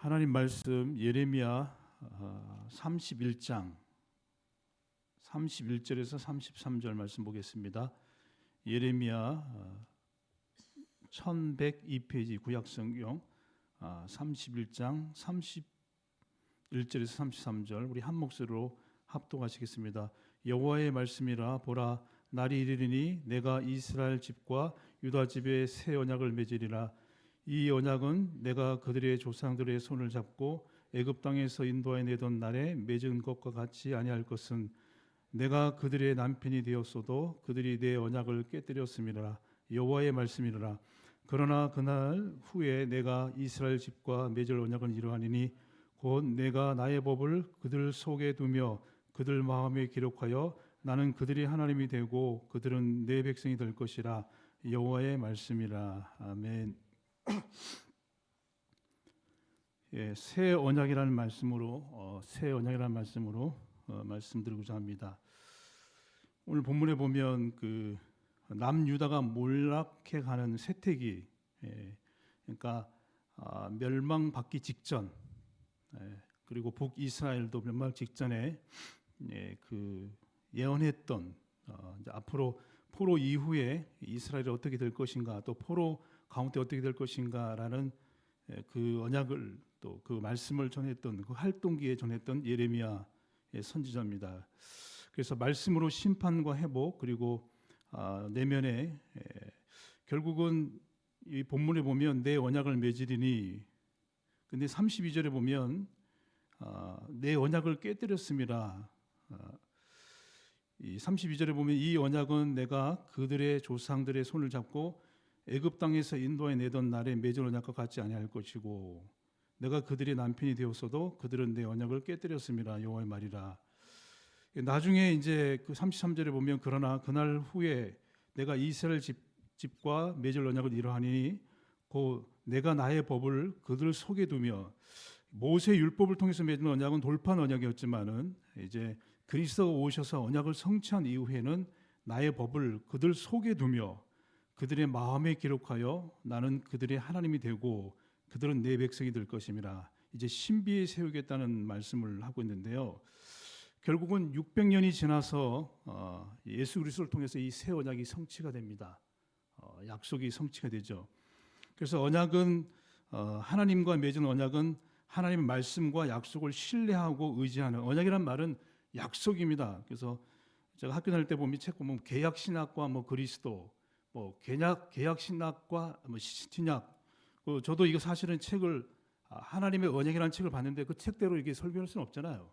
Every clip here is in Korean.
하나님 말씀 예레미야 31장 31절에서 33절 말씀 보겠습니다. 예레미야 1102페이지 구약성경 31장 31절에서 33절 우리 한 목소리로 합독하시겠습니다. 여호와의 말씀이라 보라 날이 이르리니 내가 이스라엘 집과 유다 집에 새 언약을 맺으리라. 이 언약은 내가 그들의 조상들의 손을 잡고 애굽 땅에서 인도하여 내던 날에 맺은 것과 같이 아니할 것은 내가 그들의 남편이 되었어도 그들이 내 언약을 깨뜨렸음이라. 여호와의 말씀이라. 그러나 그날 후에 내가 이스라엘 집과 맺을 언약은 이러하니니 곧 내가 나의 법을 그들 속에 두며 그들 마음에 기록하여 나는 그들이 하나님이 되고 그들은 내 백성이 될 것이라. 여호와의 말씀이라. 아멘. 예, 새 언약이라는 말씀으로 말씀드리고자 합니다. 오늘 본문에 보면 그 남유다가 몰락해 가는 세태기, 그러니까 멸망받기 직전, 그리고 북이스라엘도 멸망 직전에 그 예언했던 이제 앞으로 포로 이후에 이스라엘이 어떻게 될 것인가, 또 포로 가운데 어떻게 될 것인가라는 그 언약을 또 그 말씀을 전했던 그 활동기에 전했던 예레미야 선지자입니다. 그래서 말씀으로 심판과 회복 그리고 내면에 결국은 이 본문에 보면 내 언약을 맺으리니, 근데 32절에 보면 내 언약을 깨뜨렸습니다. 이 32절에 보면 이 언약은 내가 그들의 조상들의 손을 잡고 애굽 땅에서 인도해 내던 날에 맺은 언약과 같지 아니할 것이고 내가 그들의 남편이 되었어도 그들은 내 언약을 깨뜨렸습니다. 여호와의 말이라. 나중에 이제 그 33절에 보면 그러나 그날 후에 내가 이스라엘 집과 맺을 언약을 이러하니 곧 내가 나의 법을 그들 속에 두며, 모세 율법을 통해서 맺은 언약은 돌판 언약이었지만은 이제 그리스도가 오셔서 언약을 성취한 이후에는 나의 법을 그들 속에 두며 그들의 마음에 기록하여 나는 그들의 하나님이 되고 그들은 내 백성이 될 것임이라. 이제 신비에 세우겠다는 말씀을 하고 있는데요. 결국은 600년이 지나서 예수 그리스도를 통해서 이 새 언약이 성취가 됩니다. 약속이 성취가 되죠. 그래서 언약은 하나님과 맺은 언약은 하나님의 말씀과 약속을 신뢰하고 의지하는, 언약이란 말은 약속입니다. 그래서 제가 학교 다닐 때 보면 책 보면 개약 신학과 그리스도, 개약 신학과 신약. 저도 이거 사실은 책을 하나님의 언약이라는 책을 봤는데 그 책대로 이게 설교할 수는 없잖아요.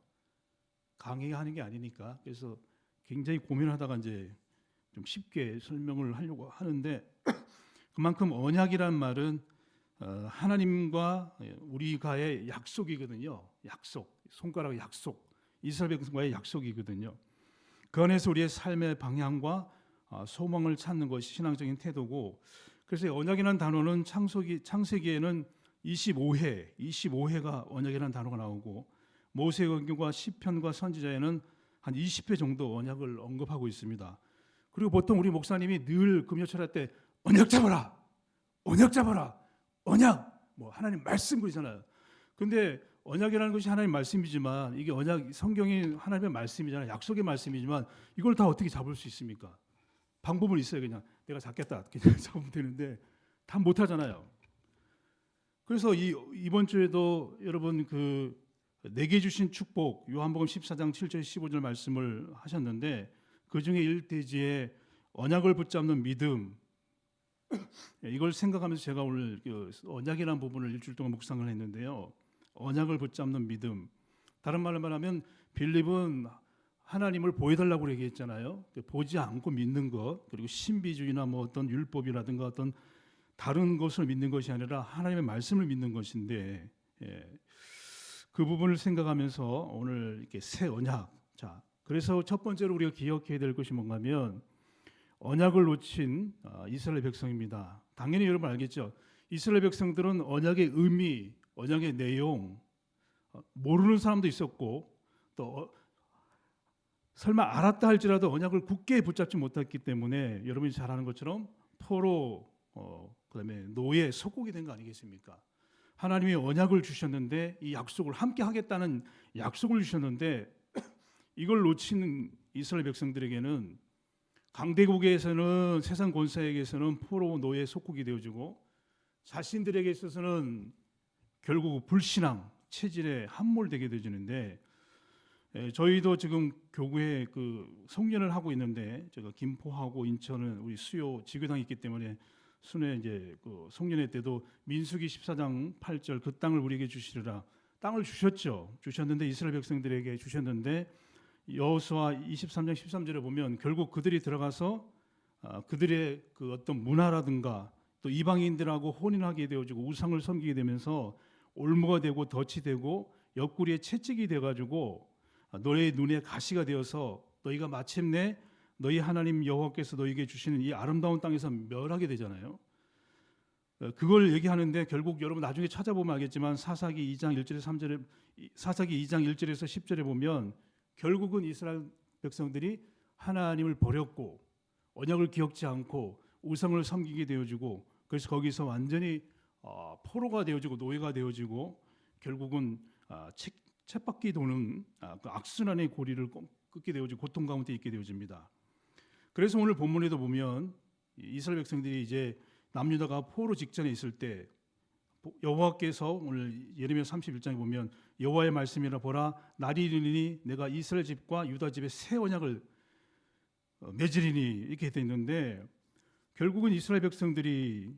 강의하는 게 아니니까. 그래서 굉장히 고민하다가 이제 좀 쉽게 설명을 하려고 하는데, 그만큼 언약이란 말은 하나님과 우리가의 약속이거든요. 약속, 손가락 약속, 이스라엘 백성과의 약속이거든요. 그 안에서 우리의 삶의 방향과 소망을 찾는 것이 신앙적인 태도고, 그래서 언약이라는 단어는 창세기에는 25회가 언약이라는 단어가 나오고, 모세오경과 시편과 선지자에는 한 20회 정도 언약을 언급하고 있습니다. 그리고 보통 우리 목사님이 늘 금요철 할 때 언약 잡아라, 언약, 하나님 말씀 그러잖아요. 근데 언약이라는 것이 하나님 말씀이지만, 이게 언약, 성경이 하나님의 말씀이잖아요. 약속의 말씀이지만 이걸 다 어떻게 잡을 수 있습니까? 방법은 있어요. 그냥 내가 잡겠다 그냥 잡으면 되는데 다 못하잖아요. 그래서 이번 주에도 여러분 그 내게 주신 축복 요한복음 14장 7절 15절 말씀을 하셨는데, 그중에 1대지에 언약을 붙잡는 믿음, 이걸 생각하면서 제가 오늘 언약이라는 부분을 일주일 동안 묵상을 했는데요. 언약을 붙잡는 믿음, 다른 말로 말하면 빌립은 하나님을 보여달라고 얘기했잖아요. 보지 않고 믿는 것, 그리고 신비주의나 어떤 율법이라든가 어떤 다른 것을 믿는 것이 아니라 하나님의 말씀을 믿는 것인데, 그 부분을 생각하면서 오늘 이렇게 새 언약. 자, 그래서 첫 번째로 우리가 기억해야 될 것이 뭔가 하면 언약을 놓친 이스라엘 백성입니다. 당연히 여러분 알겠죠. 이스라엘 백성들은 언약의 의미, 언약의 내용 모르는 사람도 있었고, 또 설마 알았다 할지라도 언약을 굳게 붙잡지 못했기 때문에 여러분이 잘 아는 것처럼 포로, 그다음에 노예, 속국이 된 거 아니겠습니까? 하나님이 언약을 주셨는데 이 약속을 함께 하겠다는 약속을 주셨는데 이걸 놓치는 이스라엘 백성들에게는 강대국에서는 세상 권세에게서는 포로 노예 속국이 되어지고 자신들에게 있어서는 결국 불신앙 체질에 함몰되게 되어지는데 저희도 지금 교구에 그 송년을 하고 있는데 제가 김포하고 인천은 우리 수요 지교당이 있기 때문에 순회 이제 그 송년회 때도 민수기 14장 8절 그 땅을 우리에게 주시리라 땅을 주셨죠. 주셨는데 이스라엘 백성들에게 주셨는데 여호수아 23장 13절에 보면 결국 그들이 들어가서 그들의 그 어떤 문화라든가 또 이방인들하고 혼인하게 되어지고 우상을 섬기게 되면서 올무가 되고 덫이 되고 옆구리에 채찍이 돼가지고 너의 눈에 가시가 되어서 너희가 마침내 너희 하나님 여호와께서 너희에게 주시는 이 아름다운 땅에서 멸하게 되잖아요. 그걸 얘기하는데 결국 여러분 나중에 찾아보면 알겠지만 사사기 2장 1절에서 3절에 사사기 2장 1절에서 10절에 보면 결국은 이스라엘 백성들이 하나님을 버렸고 언약을 기억지 않고 우상을 섬기게 되어지고 그래서 거기서 완전히 포로가 되어지고 노예가 되어지고 결국은 쳇바퀴 도는 그 악순환의 고리를 끊게 되어지고 고통 가운데 있게 되어집니다. 그래서 오늘 본문에도 보면 이스라엘 백성들이 이제 남유다가 포로 직전에 있을 때 여호와께서 오늘 예레미야 31장에 보면 여호와의 말씀이라 보라 날이 이르니 내가 이스라엘 집과 유다 집에 새 언약을 맺으리니 이렇게 되어 있는데 결국은 이스라엘 백성들이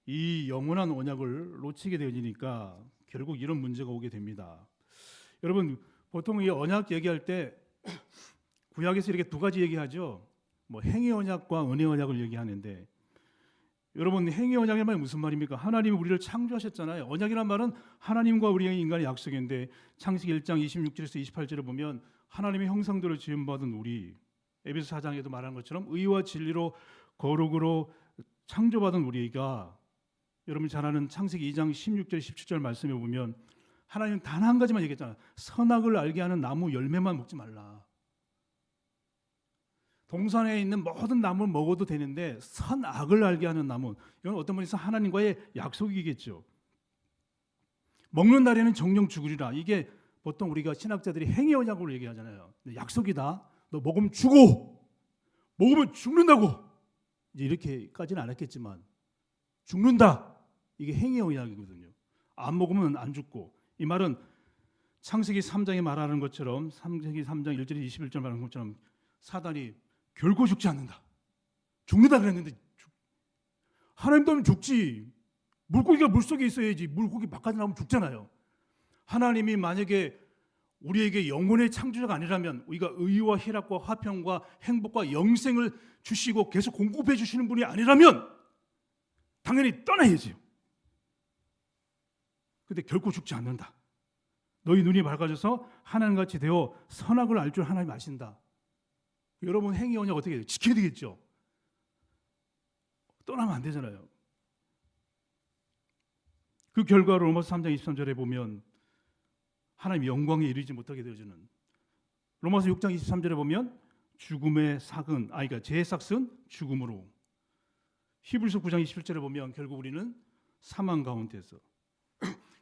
이 영원한 언약을 놓치게 되니까 결국 이런 문제가 오게 됩니다. 여러분 보통 이 언약 얘기할 때 구약에서 이렇게 두 가지 얘기하죠. 뭐 행위 언약과 은혜 언약을 얘기하는데 여러분 행위 언약의 말이 무슨 말입니까? 하나님이 우리를 창조하셨잖아요. 언약이란 말은 하나님과 우리의 인간의 약속인데 창세기 1장 26절에서 28절을 보면 하나님의 형상대로 지음받은 우리 에베소 4장에도 말한 것처럼 의와 진리로 거룩으로 창조받은 우리가 여러분 잘 아는 창세기 2장 16절 17절 말씀에 보면 하나님은 단 한 가지만 얘기했잖아요. 선악을 알게 하는 나무 열매만 먹지 말라. 동산에 있는 모든 나무를 먹어도 되는데 선악을 알게 하는 나무 이건 어떤 분이서 하나님과의 약속이겠죠. 먹는 날에는 정령 죽으리라. 이게 보통 우리가 신학자들이 행위 언약으로 얘기하잖아요. 약속이다. 너 먹으면 죽어. 먹으면 죽는다고. 이제 이렇게까지는 안 했겠지만 죽는다. 이게 행위 언약이거든요. 안 먹으면 안 죽고 이 말은 창세기 3장에 말하는 것처럼 창세기 3장 1절 21절 말하는 것처럼 사단이 결코 죽지 않는다. 죽는다 그랬는데 하나님도 하면 죽지. 물고기가 물속에 있어야지. 물고기 바깥에 나오면 죽잖아요. 하나님이 만약에 우리에게 영혼의 창조자가 아니라면 우리가 의와 희락과 화평과 행복과 영생을 주시고 계속 공급해 주시는 분이 아니라면 당연히 떠나야지요. 근데 결코 죽지 않는다. 너희 눈이 밝아져서 하나님같이 되어 선악을 알 줄 하나님 아신다. 여러분 행위 언약 어떻게 해요? 지켜야 되겠죠. 떠나면 안 되잖아요. 그 결과로 로마서 3장 23절에 보면 하나님 영광에 이르지 못하게 되어지는 로마서 6장 23절에 보면 죽음의 삭은 그러니까 죄의 삭은 죽음으로 히브리서 9장 27절에 보면 결국 우리는 사망 가운데서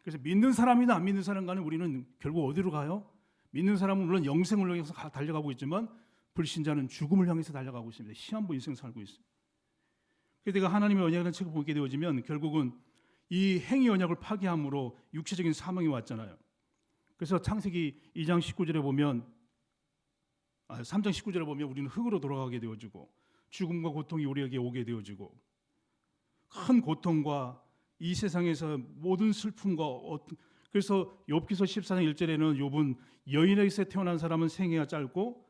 그래서 믿는 사람이나 안 믿는 사람 간에 우리는 결국 어디로 가요? 믿는 사람은 물론 영생을 향해서 달려가고 있지만 불신자는 죽음을 향해서 달려가고 있습니다. 시한부 인생 살고 있어요. 그래서 내가 하나님의 언약이라는 책을 보게 되어지면 결국은 이 행위 언약을 파기함으로 육체적인 사망이 왔잖아요. 그래서 창세기 2장 19절에 보면 3장 19절에 보면 우리는 흙으로 돌아가게 되어지고 죽음과 고통이 우리에게 오게 되어지고 큰 고통과 이 세상에서 모든 슬픔과 그래서 욥기서 14장 1절에는 욥은 여인에게서 태어난 사람은 생애가 짧고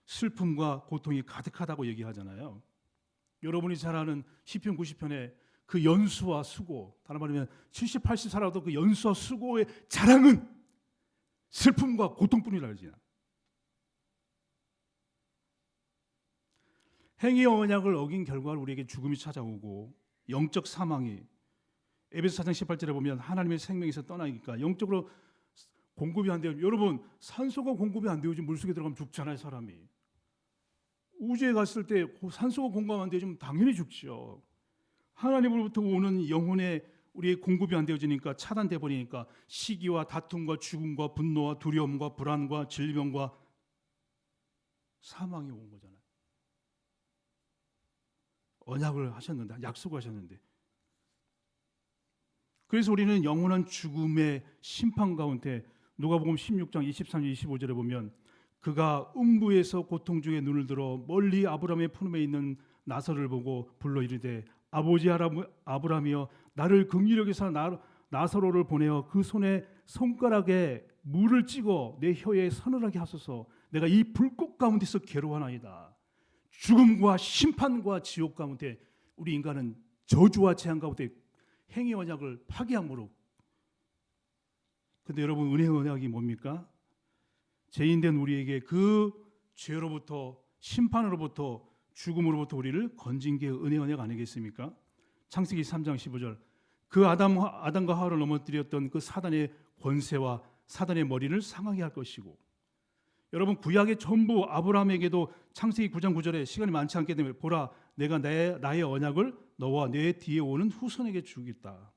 슬픔과 고통이 가득하다고 얘기하잖아요. 여러분이 잘 아는 시편 90편에 그 연수와 수고, 다른 말하면 70, 80 살아도 그 연수와 수고의 자랑은 슬픔과 고통뿐이라 하지. 행위 언약을 어긴 결과 우리에게 죽음이 찾아오고 영적 사망이 에베소 4장 18절에 보면 하나님의 생명에서 떠나니까 영적으로 공급이 안 돼요. 여러분 산소가 공급이 안 되어지면 물속에 들어가면 죽잖아요. 사람이 우주에 갔을 때 산소가 공급 안 되어지면 당연히 죽죠. 하나님으로부터 오는 영혼의 우리의 공급이 안 되어지니까 차단돼 버리니까 시기와 다툼과 죽음과 분노와 두려움과 불안과 질병과 사망이 온 거잖아요. 언약을 하셨는데, 약속을 하셨는데. 그래서 우리는 영원한 죽음의 심판 가운데 누가복음 16장 23절 25절에 보면 그가 음부에서 고통 중에 눈을 들어 멀리 아브라함의 품에 있는 나사로를 보고 불러 이르되 아버지 아브라함이여 나를 긍휼히 여기사 나사로를 보내어 그 손에 손가락에 물을 찍어 내 혀에 서늘하게 하소서. 내가 이 불꽃 가운데서 괴로워하나이다. 죽음과 심판과 지옥 가운데 우리 인간은 저주와 재앙 가운데 행위 언약을 파기함으로. 근데 여러분, 은혜의 언약이 뭡니까? 죄인된 우리에게 그 죄로부터, 심판으로부터, 죽음으로부터 우리를 건진 게 은혜의 언약 아니겠습니까? 창세기 3장 15절 그 아담과 하와를 넘어뜨렸던 그 사단의 권세와 사단의 머리를 상하게 할 것이고, 여러분 구약의 전부 아브라함에게도 창세기 9장 9절에 시간이 많지 않기 때문에 보라 내가 나의 언약을 너와 내 뒤에 오는 후손에게 주겠다.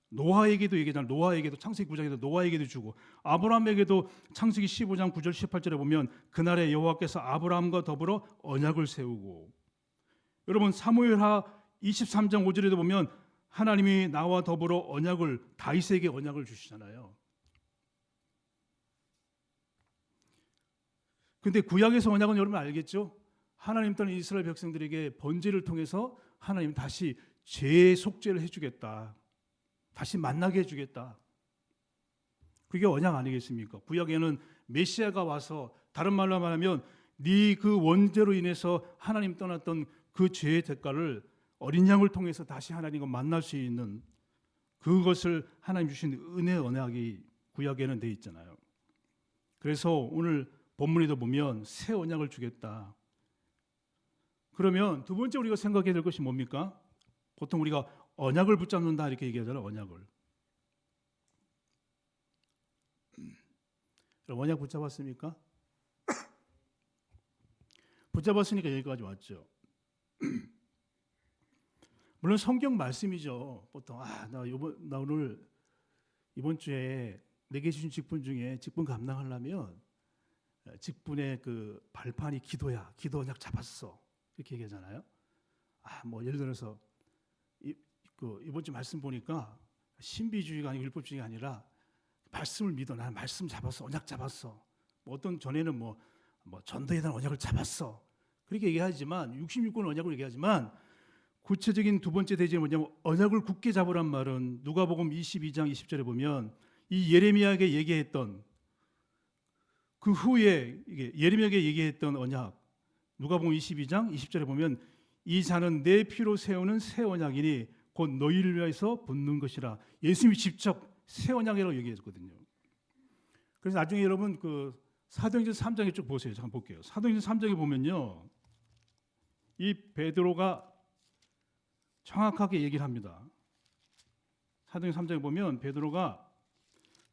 노아에게도 얘기하잖아요. 노아에게도 창세기 9장에도 노아에게도 주고, 아브라함에게도 창세기 15장 9절 18절에 보면 그날에 여호와께서 아브라함과 더불어 언약을 세우고, 여러분 사무엘하 23장 5절에도 보면 하나님이 나와 더불어 언약을, 다윗에게 언약을 주시잖아요. 근데 구약에서 언약은 여러분 알겠죠? 하나님 따른 이스라엘 백성들에게 번제를 통해서 하나님 다시 죄의 속죄를 해주겠다. 다시 만나게 해주겠다. 그게 언약 아니겠습니까? 구약에는 메시아가 와서, 다른 말로 말하면 네 그 원죄로 인해서 하나님 떠났던 그 죄의 대가를 어린 양을 통해서 다시 하나님과 만날 수 있는, 그것을 하나님 주신 은혜의 언약이 구약에는 돼 있잖아요. 그래서 오늘 본문에도 보면 새 언약을 주겠다. 그러면 두 번째 우리가 생각해야 될 것이 뭡니까? 보통 우리가 언약을 붙잡는다 이렇게 얘기하잖아요. 언약을. 언약 붙잡았습니까? 붙잡았으니까 여기까지 왔죠. 물론 성경 말씀이죠. 보통 나 오늘 이번 주에 내게 주신 직분 중에 직분 감당하려면 직분의 그 발판이 기도야. 기도 언약 잡았어. 이렇게 얘기하잖아요. 뭐 예를 들어서 이번 주 말씀 보니까 신비주의가 아니고 율법주의가 아니라 말씀을 믿어. 나는 말씀 잡았어. 언약 잡았어. 뭐 어떤 전에는 뭐 전도에 대한 언약을 잡았어. 그렇게 얘기하지만 66권 언약을 얘기하지만 구체적인 두 번째 대지는 뭐냐면 언약을 굳게 잡으란 말은 누가복음 22장 20절에 보면 이 예레미야에게 얘기했던 그 후에 이게 예레미야에게 얘기했던 언약, 누가복음 22장 20절에 보면 이 자는 내 피로 세우는 새 언약이니 곧 너희를 위해서 붙는 것이라. 예수님이 직접 새 언약이라고 얘기했거든요. 그래서 나중에 여러분 그 사도행전 3장에 쭉 보세요. 잠깐 볼게요. 사도행전 3장에 보면요, 이 베드로가 정확하게 얘기를 합니다. 사도행전 3장에 보면 베드로가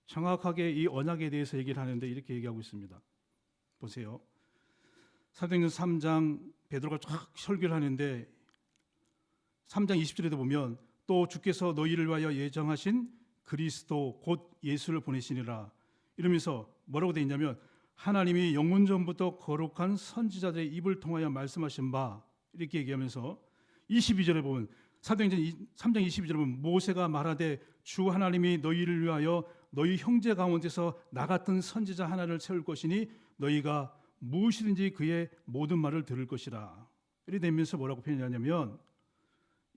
정확하게 이 언약에 대해서 얘기를 하는데 이렇게 얘기하고 있습니다. 보세요. 사도행전 3장 베드로가 쫙 설교를 하는데 3장 20절에도 보면 또 주께서 너희를 위하여 예정하신 그리스도 곧 예수를 보내시니라 이러면서 뭐라고 되어 있냐면 하나님이 영원 전부터 거룩한 선지자들의 입을 통하여 말씀하신 바, 이렇게 얘기하면서 22절에 보면 사도행전 3장 22절에 보면 모세가 말하되 주 하나님이 너희를 위하여 너희 형제 가운데서 나 같은 선지자 하나를 세울 것이니 너희가 무엇이든지 그의 모든 말을 들을 것이라. 이렇게 되면서 뭐라고 표현하냐면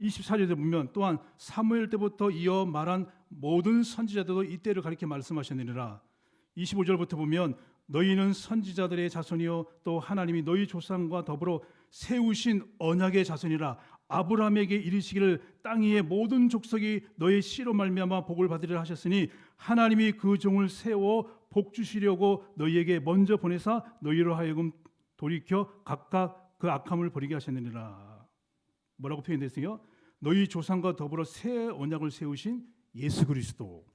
24절에 보면 또한 사무엘 때부터 이어 말한 모든 선지자들도 이때를 가리켜 말씀하셨느니라. 25절부터 보면 너희는 선지자들의 자손이요 또 하나님이 너희 조상과 더불어 세우신 언약의 자손이라. 아브라함에게 이르시기를 땅 위의 모든 족속이 너의 씨로 말미암아 복을 받으리라 하셨으니 하나님이 그 종을 세워 복 주시려고 너희에게 먼저 보내사 너희로 하여금 돌이켜 각각 그 악함을 버리게 하셨느니라. 뭐라고 표현됐어요? 너희 조상과 더불어 새 언약을 세우신 예수 그리스도.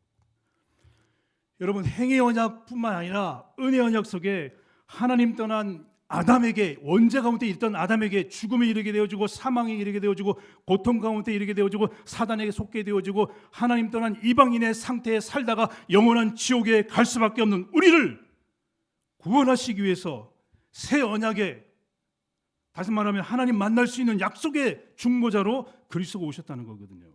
여러분 행위 언약뿐만 아니라 은혜 언약 속에 하나님 떠난 아담에게, 원죄 가운데 있던 아담에게 죽음에 이르게 되어지고 사망에 이르게 되어지고 고통 가운데 이르게 되어지고 사단에게 속게 되어지고 하나님 떠난 이방인의 상태에 살다가 영원한 지옥에 갈 수밖에 없는 우리를 구원하시기 위해서 새 언약의, 다시 말하면 하나님 만날 수 있는 약속의 중보자로 그리스도가 오셨다는 거거든요.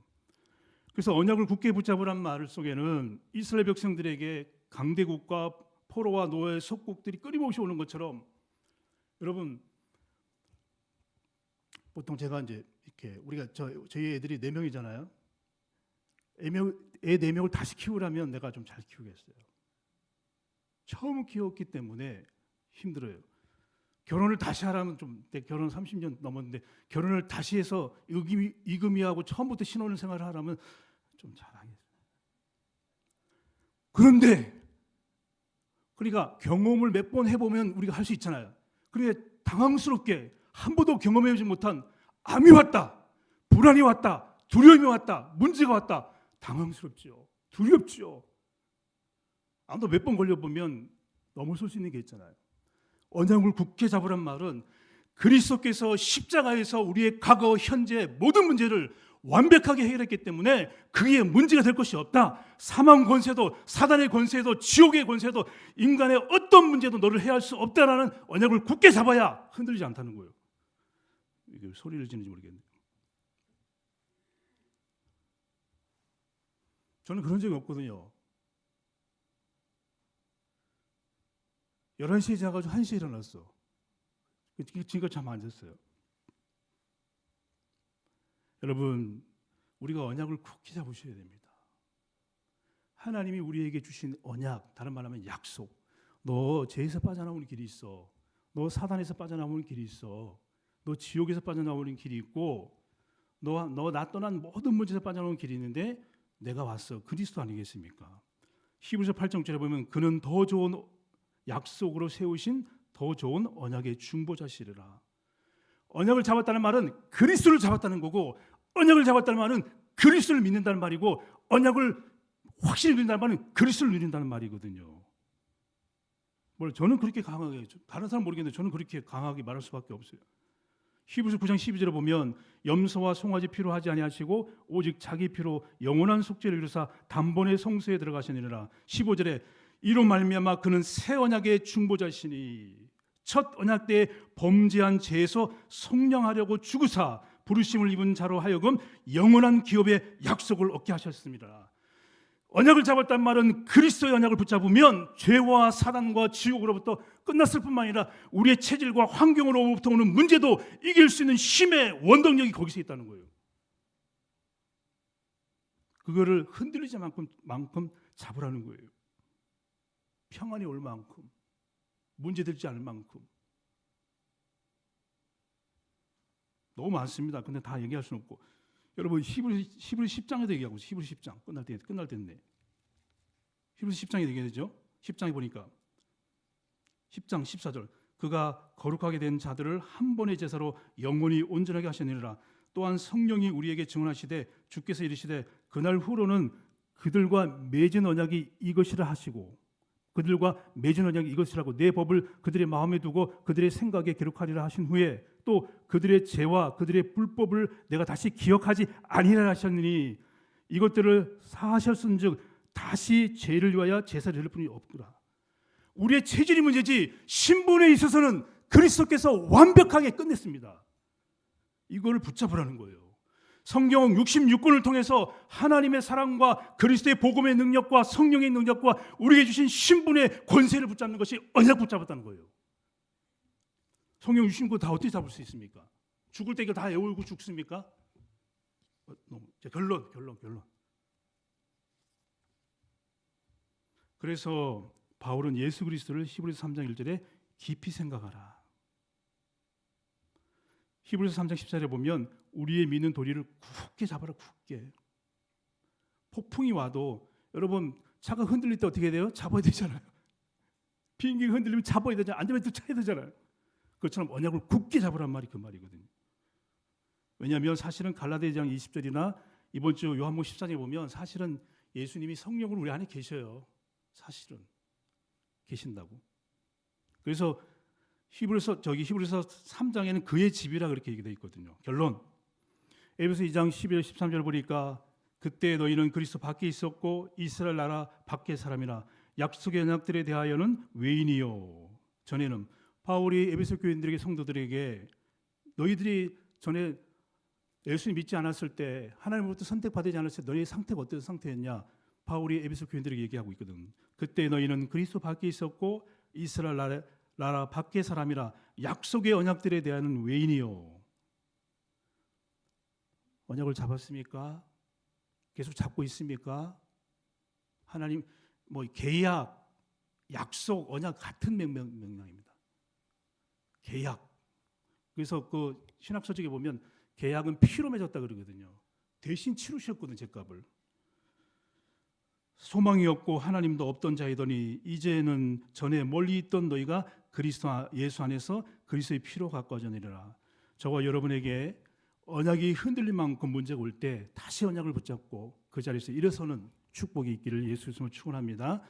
그래서 언약을 굳게 붙잡으란 말 속에는 이스라엘 백성들에게 강대국과 포로와 노예 속국들이 끊임없이 오는 것처럼, 여러분 보통 제가 이제 이렇게 우리가 저희 애들이 4명이잖아요. 애 4명을 다시 키우라면 내가 좀 잘 키우겠어요. 처음 키웠기 때문에 힘들어요. 결혼을 다시 하라면 좀, 결혼 30년 넘었는데 결혼을 다시 해서 이금희하고 처음부터 신혼생활을 하라면 좀 잘하겠어요. 그런데 그러니까 경험을 몇 번 해보면 우리가 할 수 있잖아요. 그런데 당황스럽게 한 번도 경험해보지 못한 암이 왔다, 불안이 왔다, 두려움이 왔다, 문제가 왔다. 당황스럽죠. 두렵죠. 아무도 몇 번 걸려보면 넘어설 수 있는 게 있잖아요. 언약을 굳게 잡으란 말은 그리스도께서 십자가에서 우리의 과거, 현재 모든 문제를 완벽하게 해결했기 때문에 그게 문제가 될 것이 없다. 사망 권세도, 사단의 권세도, 지옥의 권세도, 인간의 어떤 문제도 너를 해할 수 없다라는 언약을 굳게 잡아야 흔들리지 않다는 거예요. 이게 소리를 지는지 모르겠네요. 저는 그런 적이 없거든요. 11시에 자가지고 1시에 일어났어. 지금까지 잠 안 잤어요. 여러분, 우리가 언약을 굳게 잡으셔야 됩니다. 하나님이 우리에게 주신 언약, 다른 말하면 약속. 너 죄에서 빠져나오는 길이 있어. 너 사단에서 빠져나오는 길이 있어. 너 지옥에서 빠져나오는 길이 있고, 너 나 떠난 모든 문제에서 빠져나오는 길이 있는데 내가 왔어. 그리스도 아니겠습니까? 히브리서 8장절에 보면 그는 더 좋은 약속으로 세우신 더 좋은 언약의 중보자시리라. 언약을 잡았다는 말은 그리스도를 잡았다는 거고, 언약을 잡았다는 말은 그리스도를 믿는다는 말이고, 언약을 확실히 믿는다는 말은 그리스도를 믿는다는 말이거든요. 저는 그렇게 강하게, 다른 사람 모르겠는데 저는 그렇게 강하게 말할 수밖에 없어요. 히브리서 9장 12절에 보면 염소와 송아지 피로 하지 아니하시고 오직 자기 피로 영원한 속죄를 이루사 단번에 성소에 들어가시니라. 15절에 이로 말미암아 그는 새 언약의 중보자시니 첫 언약 때 범죄한 죄에서 속량하려고 죽으사 부르심을 입은 자로 하여금 영원한 기업의 약속을 얻게 하셨습니다. 언약을 잡았단 말은 그리스도의 언약을 붙잡으면 죄와 사단과 지옥으로부터 끝났을 뿐만 아니라 우리의 체질과 환경으로부터 오는 문제도 이길 수 있는 힘의 원동력이 거기서 있다는 거예요. 그거를 흔들리지 만큼 잡으라는 거예요. 평안이 올 만큼, 문제되지 않을 만큼. 너무 많습니다. 근데 다 얘기할 수는 없고. 여러분 히브리 10장에도 얘기하고 있어요. 히브리 10장 끝날 때인데 히브리 10장에 얘기되죠. 10장에 보니까 10장 14절 그가 거룩하게 된 자들을 한 번의 제사로 영원히 온전하게 하시느니라. 또한 성령이 우리에게 증언하시되 주께서 이르시되 그날 후로는 그들과 맺은 언약이 이것이라 하시고, 그들과 맺은 언약이 이것이라고 내 법을 그들의 마음에 두고 그들의 생각에 기록하리라 하신 후에 또 그들의 죄와 그들의 불법을 내가 다시 기억하지 아니하리라 하셨느니 이것들을 사하셨은즉 다시 죄를 위하여 제사를 드릴 뿐이 없더라. 우리의 체질이 문제지 신분에 있어서는 그리스도께서 완벽하게 끝냈습니다. 이걸 붙잡으라는 거예요. 성경 66권을 통해서 하나님의 사랑과 그리스도의 복음의 능력과 성령의 능력과 우리에게 주신 신분의 권세를 붙잡는 것이 언약 붙잡았다는 거예요. 성경 66권 다 어떻게 잡을 수 있습니까? 죽을 때 이거 다 외우고 죽습니까? 결론. 그래서 바울은 예수 그리스도를 히브리서 3장 1절에 깊이 생각하라. 히브리서 3장 14절에 보면 우리의 믿는 도리를 굳게 잡아라. 굳게. 폭풍이 와도 여러분 차가 흔들릴 때 어떻게 돼요? 잡아야 되잖아요. 비행기가 흔들리면 잡아야 되잖아요. 안 되면 또 차야 되잖아요. 그것처럼 언약을 굳게 잡으란 말이 그 말이거든요. 왜냐하면 사실은 갈라디아 2장 20절이나 이번 주 요한복음 14장에 보면 사실은 예수님이 성령으로 우리 안에 계셔요. 사실은 계신다고. 그래서 히브리서 3장에는 그의 집이라 그렇게 얘기되어 있거든요. 결론. 에베소 2장 11, 13절 보니까 그때 너희는 그리스도 밖에 있었고 이스라엘 나라 밖의 사람이라 약속의 언약들에 대하여는 외인이요. 전에는 바울이 에베소 교인들에게 성도들에게 너희들이 전에 예수님 믿지 않았을 때 하나님으로부터 선택받지 않았을 때 너희의 상태가 어떤 상태였냐? 바울이 에베소 교인들에게 얘기하고 있거든. 그때 너희는 그리스도 밖에 있었고 이스라엘 나라 밖의 사람이라 약속의 언약들에 대한 외인이요. 언약을 잡았습니까? 계속 잡고 있습니까? 하나님 계약, 약속, 언약 같은 명령입니다. 계약. 그래서 그 신학서적에 보면 계약은 피로 맺었다 그러거든요. 대신 치르셨거든 제값을. 소망이 없고 하나님도 없던 자이더니 이제는 전에 멀리 있던 너희가 그리스도 예수 안에서 그리스도의 피로 가까워지느니라. 저와 여러분에게 언약이 흔들릴 만큼 문제가 올 때 다시 언약을 붙잡고 그 자리에서 일어서는 축복이 있기를 예수 이름으로 축원합니다.